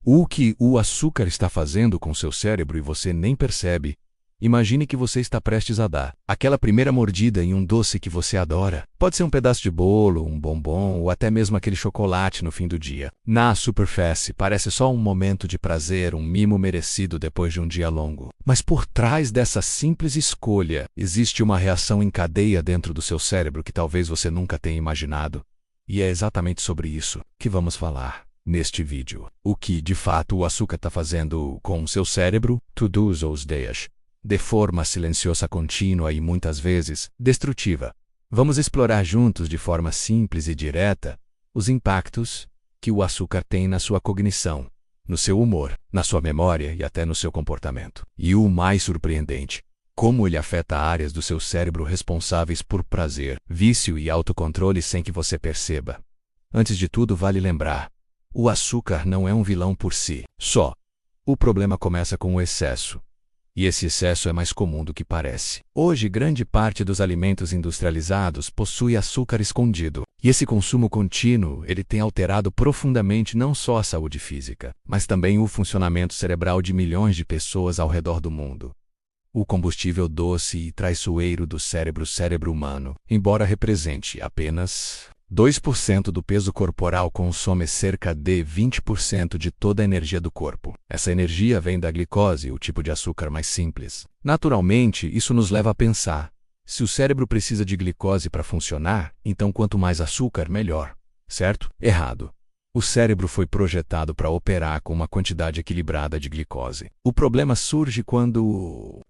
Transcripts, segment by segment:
O que o açúcar está fazendo com seu cérebro e você nem percebe. Imagine que você está prestes a dar aquela primeira mordida em um doce que você adora. Pode ser um pedaço de bolo, um bombom ou até mesmo aquele chocolate no fim do dia. Na superfície, parece só um momento de prazer, um mimo merecido depois de um dia longo. Mas por trás dessa simples escolha, existe uma reação em cadeia dentro do seu cérebro que talvez você nunca tenha imaginado. E é exatamente sobre isso que vamos falar neste vídeo. O que, de fato, o açúcar está fazendo com o seu cérebro, todos os dias, de forma silenciosa contínua e muitas vezes destrutiva. Vamos explorar juntos de forma simples e direta os impactos que o açúcar tem na sua cognição, no seu humor, na sua memória e até no seu comportamento. E o mais surpreendente, como ele afeta áreas do seu cérebro responsáveis por prazer, vício e autocontrole sem que você perceba. Antes de tudo, vale lembrar, o açúcar não é um vilão por si só. O problema começa com o excesso. E esse excesso é mais comum do que parece. Hoje, grande parte dos alimentos industrializados possui açúcar escondido. E esse consumo contínuo, ele tem alterado profundamente não só a saúde física, mas também o funcionamento cerebral de milhões de pessoas ao redor do mundo. O combustível doce e traiçoeiro do cérebro humano, embora represente apenas 2% do peso corporal, consome cerca de 20% de toda a energia do corpo. Essa energia vem da glicose, o tipo de açúcar mais simples. Naturalmente, isso nos leva a pensar: se o cérebro precisa de glicose para funcionar, então quanto mais açúcar, melhor. Certo? Errado. O cérebro foi projetado para operar com uma quantidade equilibrada de glicose. O problema surge quando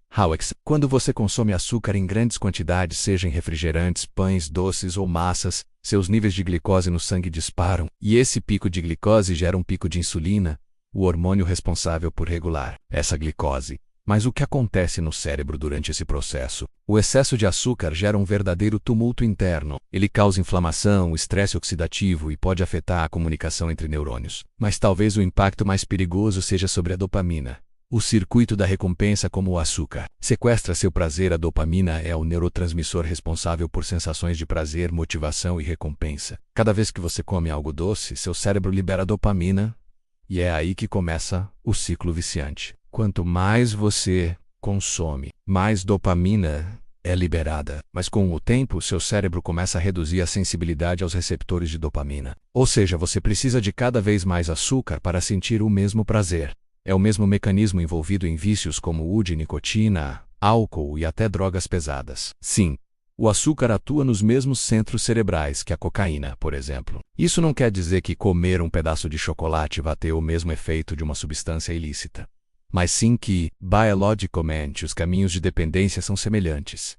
você consome açúcar em grandes quantidades, seja em refrigerantes, pães, doces ou massas, seus níveis de glicose no sangue disparam, e esse pico de glicose gera um pico de insulina, o hormônio responsável por regular essa glicose. Mas o que acontece no cérebro durante esse processo? O excesso de açúcar gera um verdadeiro tumulto interno. Ele causa inflamação, estresse oxidativo e pode afetar a comunicação entre neurônios. Mas talvez o impacto mais perigoso seja sobre a dopamina. O circuito da recompensa, como o açúcar, sequestra seu prazer. A dopamina é o neurotransmissor responsável por sensações de prazer, motivação e recompensa. Cada vez que você come algo doce, seu cérebro libera dopamina, e é aí que começa o ciclo viciante. Quanto mais você consome, mais dopamina é liberada. Mas com o tempo, seu cérebro começa a reduzir a sensibilidade aos receptores de dopamina. Ou seja, você precisa de cada vez mais açúcar para sentir o mesmo prazer. É o mesmo mecanismo envolvido em vícios como o de nicotina, álcool e até drogas pesadas. Sim, o açúcar atua nos mesmos centros cerebrais que a cocaína, por exemplo. Isso não quer dizer que comer um pedaço de chocolate vai ter o mesmo efeito de uma substância ilícita. Mas sim que, biologicamente, os caminhos de dependência são semelhantes.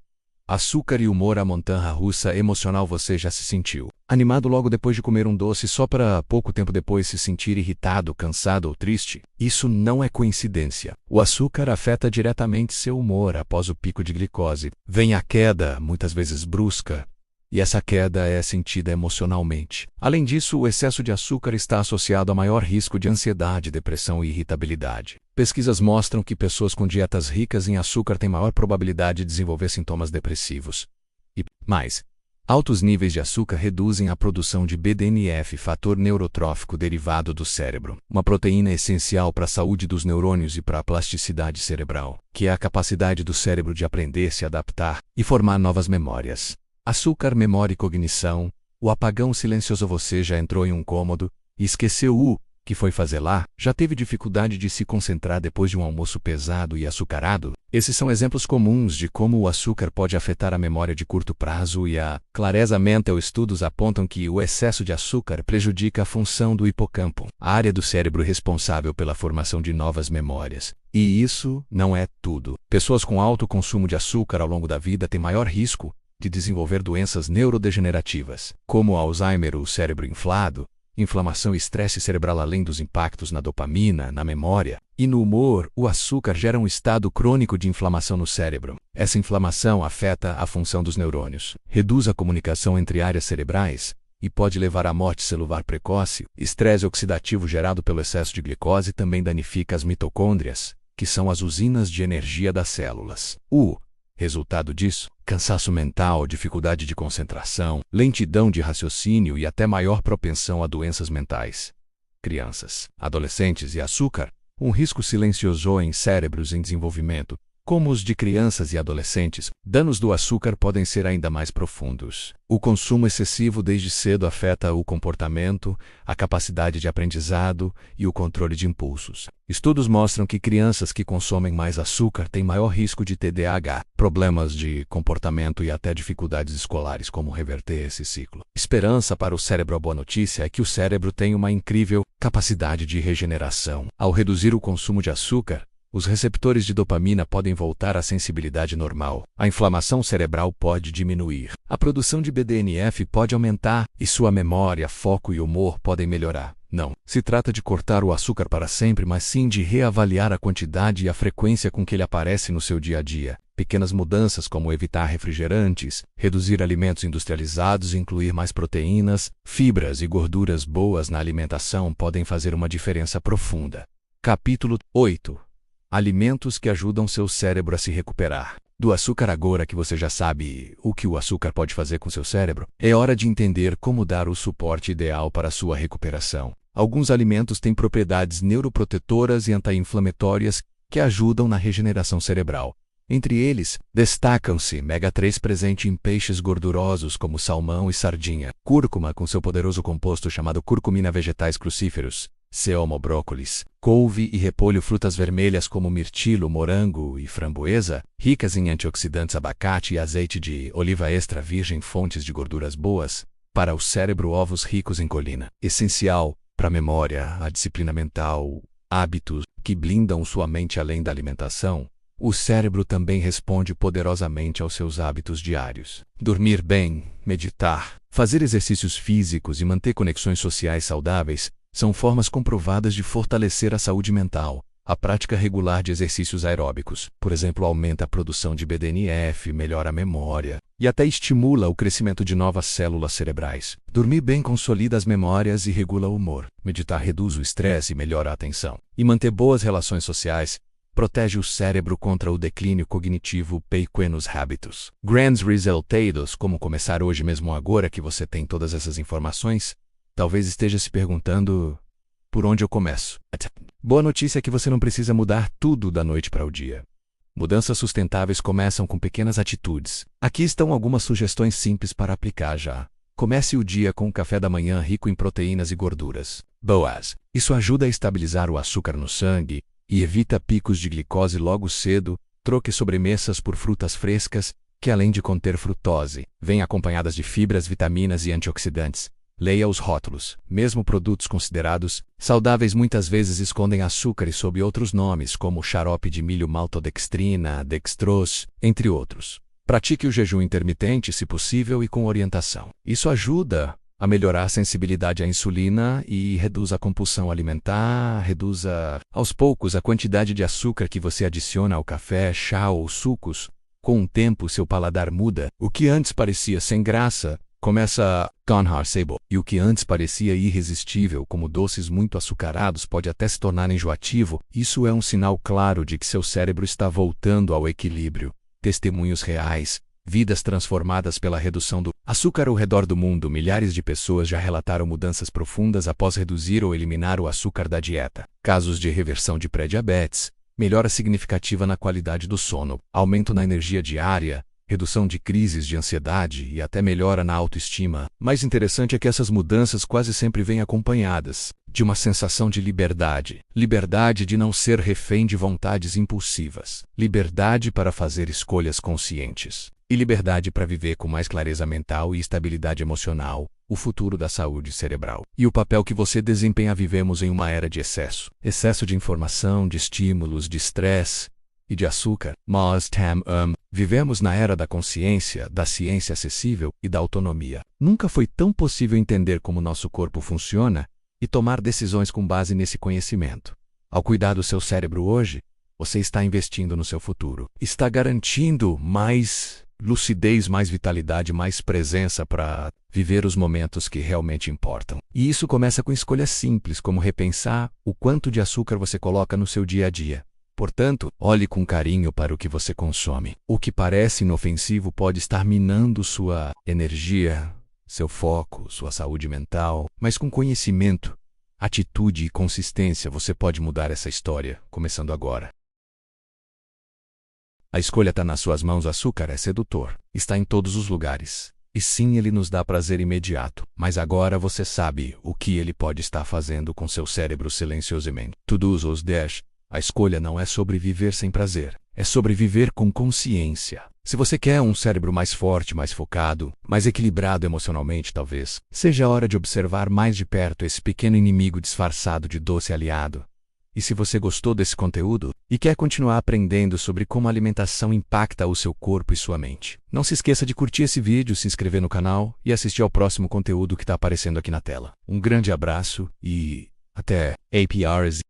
Açúcar e humor, a montanha-russa emocional. Você já se sentiu animado logo depois de comer um doce só para pouco tempo depois se sentir irritado, cansado ou triste? Isso não é coincidência. O açúcar afeta diretamente seu humor. Após o pico de glicose, vem a queda, muitas vezes brusca, e essa queda é sentida emocionalmente. Além disso, o excesso de açúcar está associado a maior risco de ansiedade, depressão e irritabilidade. Pesquisas mostram que pessoas com dietas ricas em açúcar têm maior probabilidade de desenvolver sintomas depressivos. E mais, altos níveis de açúcar reduzem a produção de BDNF, fator neurotrófico derivado do cérebro, uma proteína essencial para a saúde dos neurônios e para a plasticidade cerebral, que é a capacidade do cérebro de aprender, se adaptar e formar novas memórias. Açúcar, memória e cognição. O apagão silencioso. Você já entrou em um cômodo e esqueceu o que foi fazer lá? Já teve dificuldade de se concentrar depois de um almoço pesado e açucarado? Esses são exemplos comuns de como o açúcar pode afetar a memória de curto prazo e a clareza mental. Estudos apontam que o excesso de açúcar prejudica a função do hipocampo, a área do cérebro responsável pela formação de novas memórias. E isso não é tudo. Pessoas com alto consumo de açúcar ao longo da vida têm maior risco de desenvolver doenças neurodegenerativas, como Alzheimer, o cérebro inflado, inflamação e estresse cerebral. Além dos impactos na dopamina, na memória e no humor, o açúcar gera um estado crônico de inflamação no cérebro. Essa inflamação afeta a função dos neurônios, reduz a comunicação entre áreas cerebrais e pode levar à morte celular precoce. Estresse oxidativo gerado pelo excesso de glicose também danifica as mitocôndrias, que são as usinas de energia das células. O resultado disso: cansaço mental, dificuldade de concentração, lentidão de raciocínio e até maior propensão a doenças mentais. Crianças, adolescentes e açúcar, um risco silencioso em cérebros em desenvolvimento, como os de crianças e adolescentes. Danos do açúcar podem ser ainda mais profundos. O consumo excessivo desde cedo afeta o comportamento, a capacidade de aprendizado e o controle de impulsos. Estudos mostram que crianças que consomem mais açúcar têm maior risco de TDAH, problemas de comportamento e até dificuldades escolares. Como reverter esse ciclo? Esperança para o cérebro. A boa notícia é que o cérebro tem uma incrível capacidade de regeneração. Ao reduzir o consumo de açúcar, os receptores de dopamina podem voltar à sensibilidade normal. A inflamação cerebral pode diminuir. A produção de BDNF pode aumentar e sua memória, foco e humor podem melhorar. Não se trata de cortar o açúcar para sempre, mas sim de reavaliar a quantidade e a frequência com que ele aparece no seu dia a dia. Pequenas mudanças como evitar refrigerantes, reduzir alimentos industrializados e incluir mais proteínas, fibras e gorduras boas na alimentação podem fazer uma diferença profunda. Capítulo 8. Alimentos que ajudam seu cérebro a se recuperar. Do açúcar. Agora que você já sabe o que o açúcar pode fazer com seu cérebro, é hora de entender como dar o suporte ideal para a sua recuperação. Alguns alimentos têm propriedades neuroprotetoras e anti-inflamatórias que ajudam na regeneração cerebral. Entre eles, destacam-se ômega 3 presente em peixes gordurosos como salmão e sardinha, cúrcuma com seu poderoso composto chamado curcumina, vegetais crucíferos, Seomo, brócolis, couve e repolho, frutas vermelhas como mirtilo, morango e framboesa, ricas em antioxidantes, abacate e azeite de oliva extra virgem, fontes de gorduras boas. Para o cérebro, ovos ricos em colina, essencial para a memória, a disciplina mental, hábitos que blindam sua mente. Além da alimentação, o cérebro também responde poderosamente aos seus hábitos diários. Dormir bem, meditar, fazer exercícios físicos e manter conexões sociais saudáveis são formas comprovadas de fortalecer a saúde mental. A prática regular de exercícios aeróbicos, por exemplo, aumenta a produção de BDNF, melhora a memória e até estimula o crescimento de novas células cerebrais. Dormir bem consolida as memórias e regula o humor. Meditar reduz o estresse e melhora a atenção. E manter boas relações sociais protege o cérebro contra o declínio cognitivo. Pequenos hábitos. Grandes resultados. Como começar hoje mesmo? Agora que você tem todas essas informações, talvez esteja se perguntando: por onde eu começo? Boa notícia é que você não precisa mudar tudo da noite para o dia. Mudanças sustentáveis começam com pequenas atitudes. Aqui estão algumas sugestões simples para aplicar já. Comece o dia com um café da manhã rico em proteínas e gorduras boas. Isso ajuda a estabilizar o açúcar no sangue e evita picos de glicose logo cedo. Troque sobremesas por frutas frescas, que além de conter frutose, vêm acompanhadas de fibras, vitaminas e antioxidantes. Leia os rótulos. Mesmo produtos considerados saudáveis muitas vezes escondem açúcares sob outros nomes, como xarope de milho, maltodextrina, dextrose, entre outros. Pratique o jejum intermitente, se possível, e com orientação. Isso ajuda a melhorar a sensibilidade à insulina e reduz a compulsão alimentar, reduza aos poucos a quantidade de açúcar que você adiciona ao café, chá ou sucos. Com o tempo, seu paladar muda. O que antes parecia sem graça começa a tornar sabor, e o que antes parecia irresistível, como doces muito açucarados, pode até se tornar enjoativo. Isso é um sinal claro de que seu cérebro está voltando ao equilíbrio. Testemunhos reais, vidas transformadas pela redução do açúcar ao redor do mundo. Milhares de pessoas já relataram mudanças profundas após reduzir ou eliminar o açúcar da dieta. Casos de reversão de pré-diabetes, melhora significativa na qualidade do sono, aumento na energia diária, redução de crises de ansiedade e até melhora na autoestima. Mais interessante é que essas mudanças quase sempre vêm acompanhadas de uma sensação de liberdade. Liberdade de não ser refém de vontades impulsivas. Liberdade para fazer escolhas conscientes. E liberdade para viver com mais clareza mental e estabilidade emocional. O futuro da saúde cerebral. E o papel que você desempenha. Vivemos em uma era de excesso. Excesso de informação, de estímulos, de estresse e de açúcar. Mas vivemos na era da consciência, da ciência acessível e da autonomia. Nunca foi tão possível entender como nosso corpo funciona e tomar decisões com base nesse conhecimento. Ao cuidar do seu cérebro hoje, você está investindo no seu futuro. Está garantindo mais lucidez, mais vitalidade, mais presença para viver os momentos que realmente importam. E isso começa com escolhas simples, como repensar o quanto de açúcar você coloca no seu dia a dia. Portanto, olhe com carinho para o que você consome. O que parece inofensivo pode estar minando sua energia, seu foco, sua saúde mental, mas com conhecimento, atitude e consistência, você pode mudar essa história, começando agora. A escolha está nas suas mãos. O açúcar é sedutor. Está em todos os lugares. E sim, ele nos dá prazer imediato. Mas agora você sabe o que ele pode estar fazendo com seu cérebro silenciosamente. Todos os 10. A escolha não é sobre viver sem prazer. É sobre viver com consciência. Se você quer um cérebro mais forte, mais focado, mais equilibrado emocionalmente, talvez seja a hora de observar mais de perto esse pequeno inimigo disfarçado de doce aliado. E se você gostou desse conteúdo e quer continuar aprendendo sobre como a alimentação impacta o seu corpo e sua mente, não se esqueça de curtir esse vídeo, se inscrever no canal e assistir ao próximo conteúdo que está aparecendo aqui na tela. Um grande abraço e até APRs.